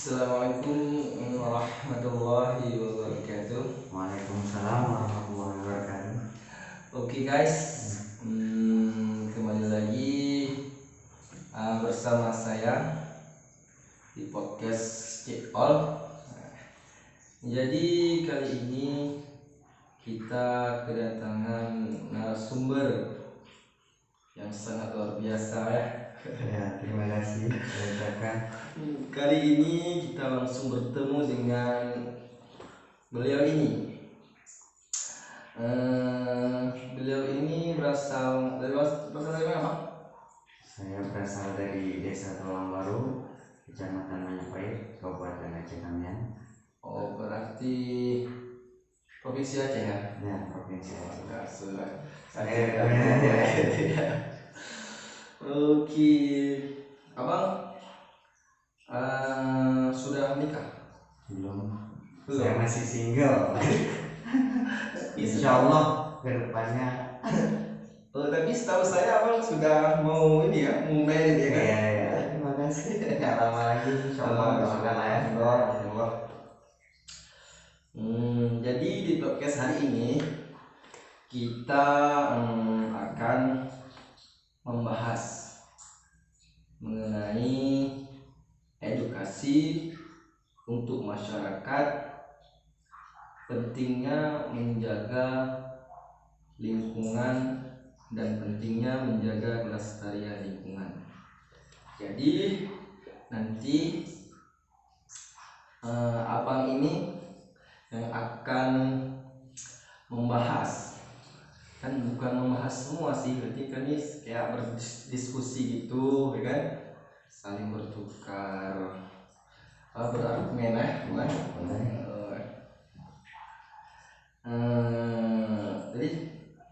Assalamualaikum warahmatullahi wabarakatuh. Waalaikumsalam warahmatullahi wabarakatuh. Oke guys, kembali lagi bersama saya di podcast Cik All. Jadi kali ini kita kedatangan narasumber yang sangat luar biasa ya. Ya, terima kasih saya ucapkan. Kali ini kita langsung bertemu dengan beliau ini. Beliau ini berasal dari mana, Pak? Saya berasal dari Desa Tulang Baru, Kecamatan Manyapahit, Kabupaten Aceh Tamiang. Oh, berarti Provinsi Aceh ya? Ya, Provinsi Aceh. Oke, abang sudah menikah? Belum. Belum. Saya masih single. Insya Allah kedepannya. Tapi setahu saya abang sudah mau ini ya, mau married ya kan? Ya, terima kasih. Nggak lama lagi, Insya Allah doakan lah ya. Allah. Jadi di podcast hari ini kita akan membahas mengenai edukasi untuk masyarakat, pentingnya menjaga lingkungan dan pentingnya menjaga kelestarian lingkungan. Jadi nanti abang ini yang akan membahas, kan bukan membahas semua sih, berarti kan ini kayak berdiskusi gitu ya kan, saling bertukar berargumen bukan? Jadi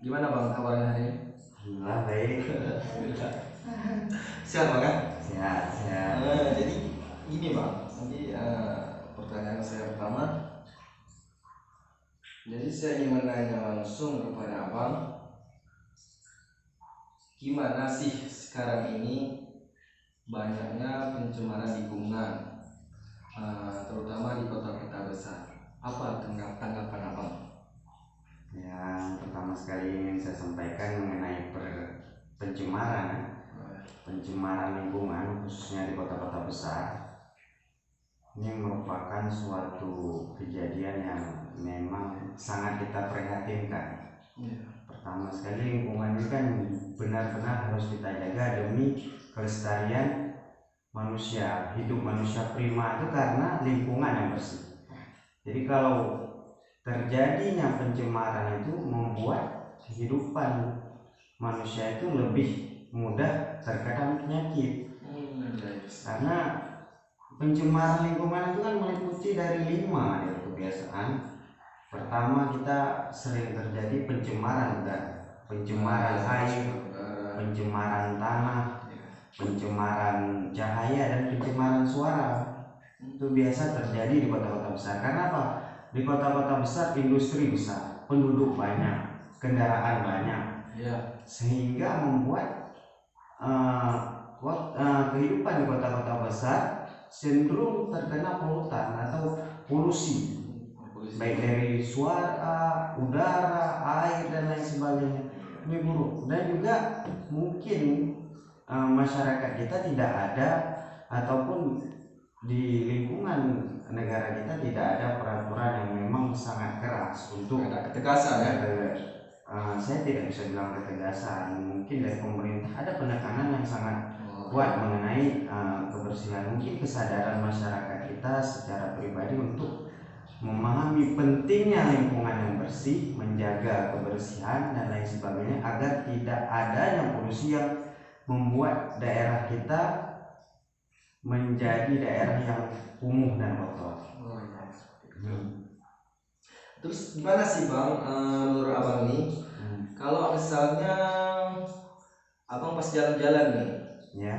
gimana bang kabarnya hari ini? Alhamdulillah baik. Sehat bang kan? Sehat. Jadi gini bang, nanti pertanyaan saya pertama. Jadi saya ingin menanya langsung kepada abang, gimana sih sekarang ini banyaknya pencemaran lingkungan, terutama di kota-kota besar. Apa tanggapan abang? Yang pertama sekali ingin saya sampaikan mengenai pencemaran lingkungan khususnya di kota-kota besar. Ini merupakan suatu kejadian yang memang sangat kita prihatinkan. Pertama sekali lingkungan ini kan benar-benar harus kita jaga demi kelestarian manusia, hidup manusia prima itu karena lingkungan yang bersih. Jadi kalau terjadinya pencemaran itu membuat kehidupan manusia itu lebih mudah terkena penyakit. Karena pencemaran lingkungan itu kan meliputi dari 5 ya kebiasaan. Pertama, kita sering terjadi pencemaran udara, pencemaran air, pencemaran tanah, pencemaran cahaya, dan pencemaran suara. Itu biasa terjadi di kota-kota besar. Karena apa? Di kota-kota besar industri besar, penduduk banyak, kendaraan banyak, sehingga membuat kehidupan di kota-kota besar cenderung terkena polutan atau polusi, baik dari suara, udara, air, dan lain sebagainya. Ini buruk. Dan juga mungkin masyarakat kita tidak ada, ataupun di lingkungan negara kita tidak ada peraturan yang memang sangat keras untuk ada ketegasan ya. Saya tidak bisa bilang ketegasan, mungkin dari pemerintah ada penekanan yang sangat kuat mengenai kebersihan. Mungkin kesadaran masyarakat kita secara pribadi untuk memahami pentingnya lingkungan yang bersih, menjaga kebersihan dan lain sebagainya, agar tidak adanya polusi yang membuat daerah kita menjadi daerah yang kumuh dan kotor. Terus gimana sih bang, menurut abang nih, kalau misalnya abang pas jalan-jalan nih, ya,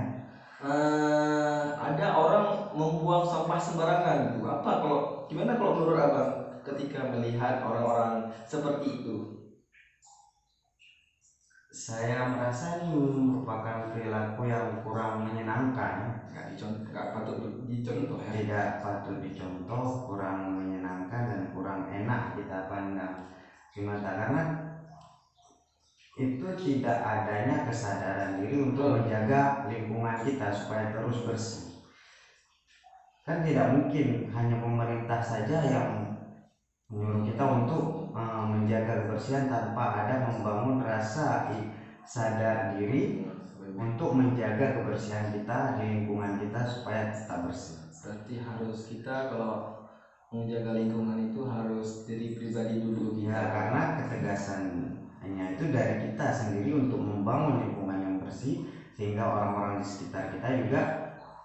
ada orang membuang sampah sembarangan gitu, gimana kalau menurut abang ketika melihat orang-orang seperti itu? saya merasa ini merupakan perilaku yang kurang menyenangkan, nggak patut dicontoh ya. tidak patut dicontoh, kurang menyenangkan dan kurang enak kita pandang di mata, karena itu tidak adanya kesadaran diri untuk menjaga lingkungan kita supaya terus bersih. Kan tidak mungkin hanya pemerintah saja yang menyuruh kita untuk menjaga kebersihan tanpa ada membangun rasa sadar diri untuk menjaga kebersihan kita di lingkungan kita supaya tetap bersih. Berarti harus kita kalau menjaga lingkungan itu harus diri pribadi dulu kita. Ya, karena ketegasannya itu dari kita sendiri untuk membangun lingkungan yang bersih, sehingga orang-orang di sekitar kita juga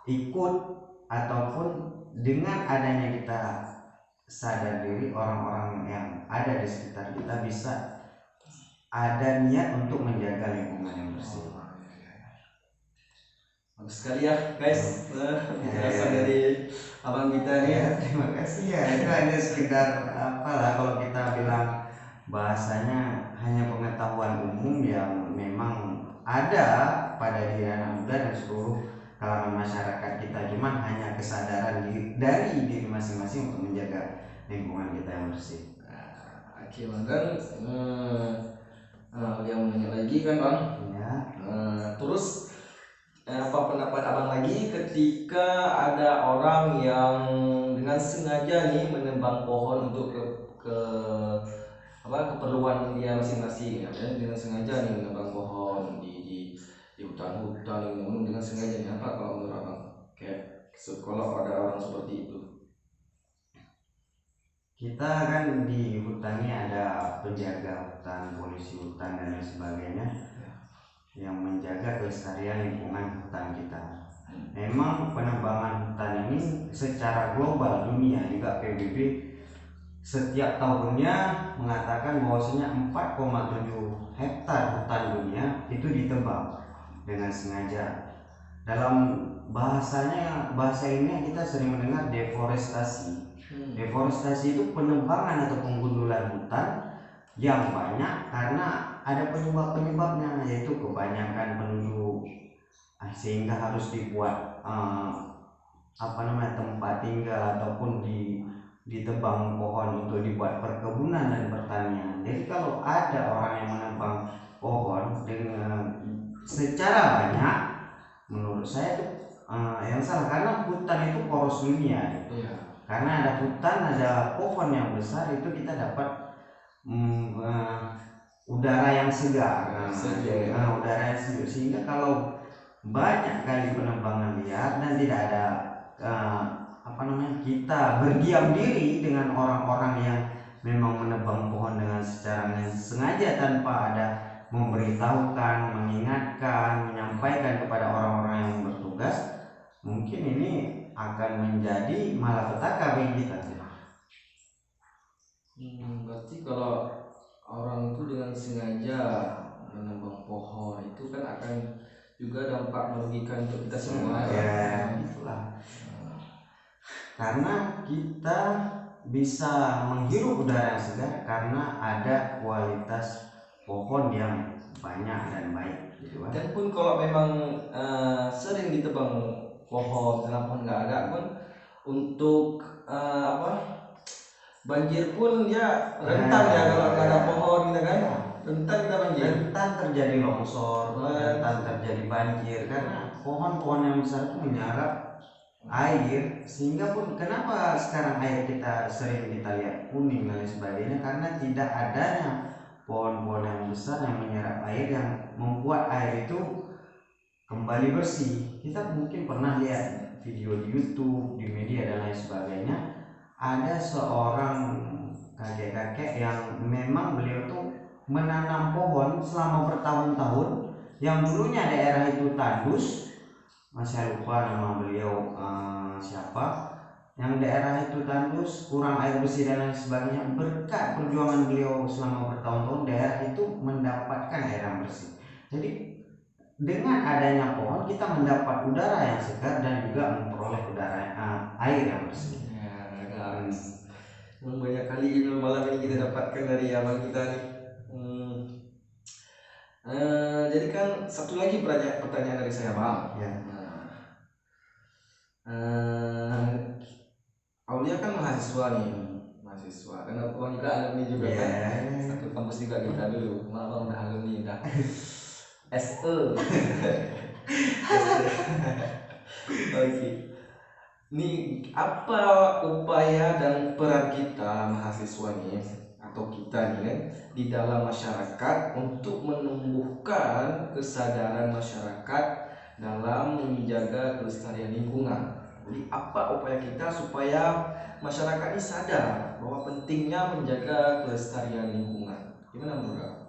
ikut, ataupun dengan adanya kita sadar diri, orang-orang yang ada di sekitar kita bisa ada niat untuk menjaga lingkungan yang bersih. Bagus sekali ya guys, penjelasan dari abang kita nih. Ya, terima kasih ya. Itu hanya sekedar apalah kalau kita bilang bahasanya hanya pengetahuan umum yang memang ada pada diri anak muda dan seluruh kalangan masyarakat kita, cuman hanya kesadaran dari diri masing-masing untuk menjaga lingkungan kita yang bersih. Oke bang, kan yang nanya lagi kan bang Ya. Terus apa pendapat abang lagi ketika ada orang yang dengan sengaja nih menebang pohon untuk keperluan dia masing-masing ya, dengan sengaja nih menebang pohon di hutan-hutan dengan sengaja nih, apa kalau menurut abang kayak kalau ada orang seperti itu? Kita kan di hutan ini ada penjaga hutan, polisi hutan dan lain sebagainya yang menjaga kelestarian lingkungan hutan kita. Memang penebangan hutan ini secara global dunia juga PBB setiap tahunnya mengatakan bahwasanya 4,7 hektar hutan dunia itu ditebang dengan sengaja. Dalam bahasa ini kita sering mendengar deforestasi. Deforestasi itu penebangan atau penggundulan hutan yang banyak karena ada penyebabnya, yaitu kebanyakan penduduk, sehingga harus dibuat tempat tinggal ataupun ditebang pohon untuk dibuat perkebunan dan pertanian. Jadi kalau ada orang yang menebang pohon dengan secara banyak, menurut saya itu yang salah, karena hutan itu poros dunia. Karena ada hutan, ada pohon yang besar, itu kita dapat udara yang segar, udara yang sejuk. Sehingga kalau banyak kali penebangan liar dan tidak ada kita berdiam diri dengan orang-orang yang memang menebang pohon dengan secara sengaja tanpa ada memberitahukan, mengingatkan, menyampaikan kepada orang-orang yang bertugas, mungkin ini akan menjadi malapetaka bagi kita. Berarti kalau orang itu dengan sengaja menebang pohon itu kan akan juga dampak merugikan untuk kita semua. Ya, itulah. Karena kita bisa menghirup udara yang segar karena ada kualitas pohon yang banyak dan baik gitu. Dan pun kalau memang sering ditebang pohon, karena pohon nggak ada pun untuk banjir pun ya rentan ya kalau nggak ada pohon gitu kan, rentan kita banjir, rentan terjadi longsor, rentan terjadi banjir karena pohon-pohon yang besar itu menyerap air, sehingga pun kenapa sekarang air kita sering kita lihat kuning dan sebagainya, karena tidak adanya pohon-pohon yang besar yang menyerap air yang membuat air itu kembali bersih. Kita mungkin pernah lihat video di YouTube, di media dan lain sebagainya, ada seorang kakek-kakek yang memang beliau tuh menanam pohon selama bertahun-tahun, yang dulunya daerah itu tandus, saya lupa nama beliau siapa, yang daerah itu tandus, kurang air bersih dan lain sebagainya. Berkat perjuangan beliau selama bertahun-tahun, daerah itu mendapatkan air yang bersih. Jadi dengan adanya pohon kita mendapat udara yang segar dan juga memperoleh air yang bersih. Banyak kali ilmu malam ini kita dapatkan dari abang kita nih. satu lagi pertanyaan dari saya, Bang. Ya. Aulia kan mahasiswa nih, kan Abang juga alumni juga kan, satu kampus juga kita dulu. Abang udah alumni, udah SE. Oke. Nih, apa upaya dan peran kita mahasiswa nih atau kita nih kan di dalam masyarakat untuk menumbuhkan kesadaran masyarakat dalam menjaga kelestarian lingkungan. Jadi apa upaya kita supaya masyarakat ini sadar bahwa pentingnya menjaga kelestarian lingkungan? Gimana menurut kamu?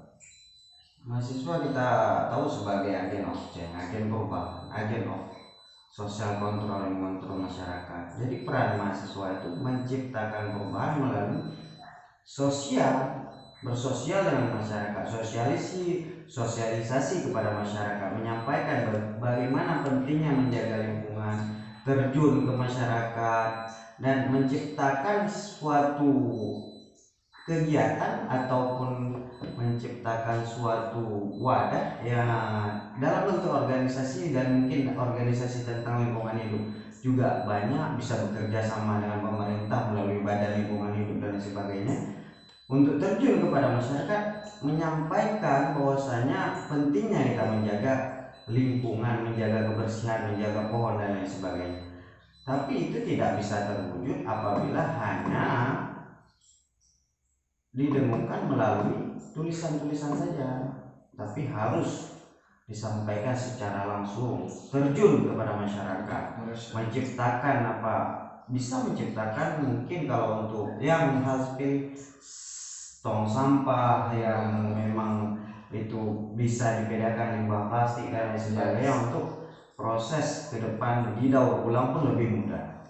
Mahasiswa kita tahu sebagai agen of change, agen perubahan, agen of sosial kontrol yang mengontrol masyarakat. Jadi peran mahasiswa itu menciptakan perubahan melalui sosial, bersosial dengan masyarakat, sosialisasi kepada masyarakat, menyampaikan bagaimana pentingnya menjaga lingkungan, terjun ke masyarakat, dan menciptakan suatu kegiatan ataupun menciptakan suatu wadah yang dalam bentuk organisasi, dan mungkin organisasi tentang lingkungan hidup juga banyak, bisa bekerja sama dengan pemerintah melalui badan lingkungan hidup dan sebagainya, untuk terjun kepada masyarakat, menyampaikan bahwasanya pentingnya kita menjaga lingkungan, menjaga kebersihan, menjaga pohon dan lain sebagainya. Tapi itu tidak bisa terwujud apabila hanya didengungkan melalui tulisan-tulisan saja, tapi harus disampaikan secara langsung, terjun kepada masyarakat, menciptakan apa, bisa menciptakan mungkin kalau untuk yang hal seperti tong sampah yang memang itu bisa dibedakan limbah plastik dan lain sebagainya, untuk proses ke depan didaur ulang pun lebih mudah.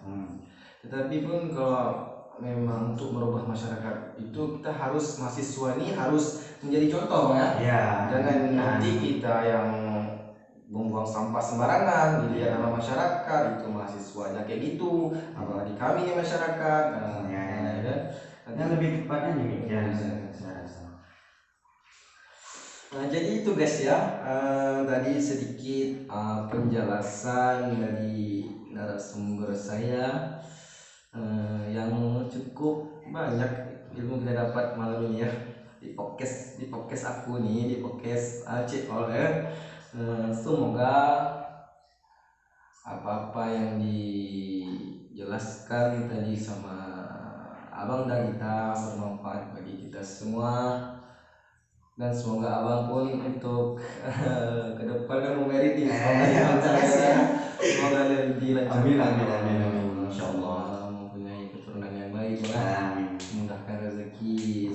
Tetapi pun kalau memang untuk merubah masyarakat itu kita harus, mahasiswa ini harus menjadi contoh ya. Jangan nanti kita yang membuang sampah sembarangan dilihat sama masyarakat, itu mahasiswanya kayak gitu, apalagi kami nih masyarakat. Dan lebih tepatnya demikian saya rasa. Nah, jadi itu guys ya, tadi sedikit penjelasan dari narasumber saya yang cukup banyak ilmu kita dapat malam ini ya di podcast aku nih, di podcast Aceh oleh. Semoga apa-apa yang dijelaskan tadi sama abang dan kita bermanfaat bagi kita semua, dan semoga abang pun untuk ke depan kan mau merit nih, semoga lebih dilancarkan. Amin. Insyaallah mempunyai keturunan yang baik ya, memudahkan rezeki.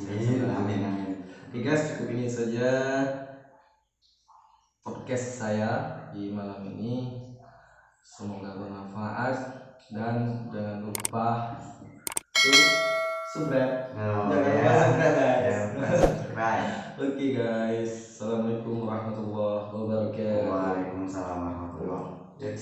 Amin. Oke guys, cukup ini saja podcast saya di malam ini, semoga bermanfaat, dan jangan lupa subscribe. Oke guys, assalamualaikum warahmatullahi wabarakatuh. Waalaikumsalam warahmatullahi wabarakatuh.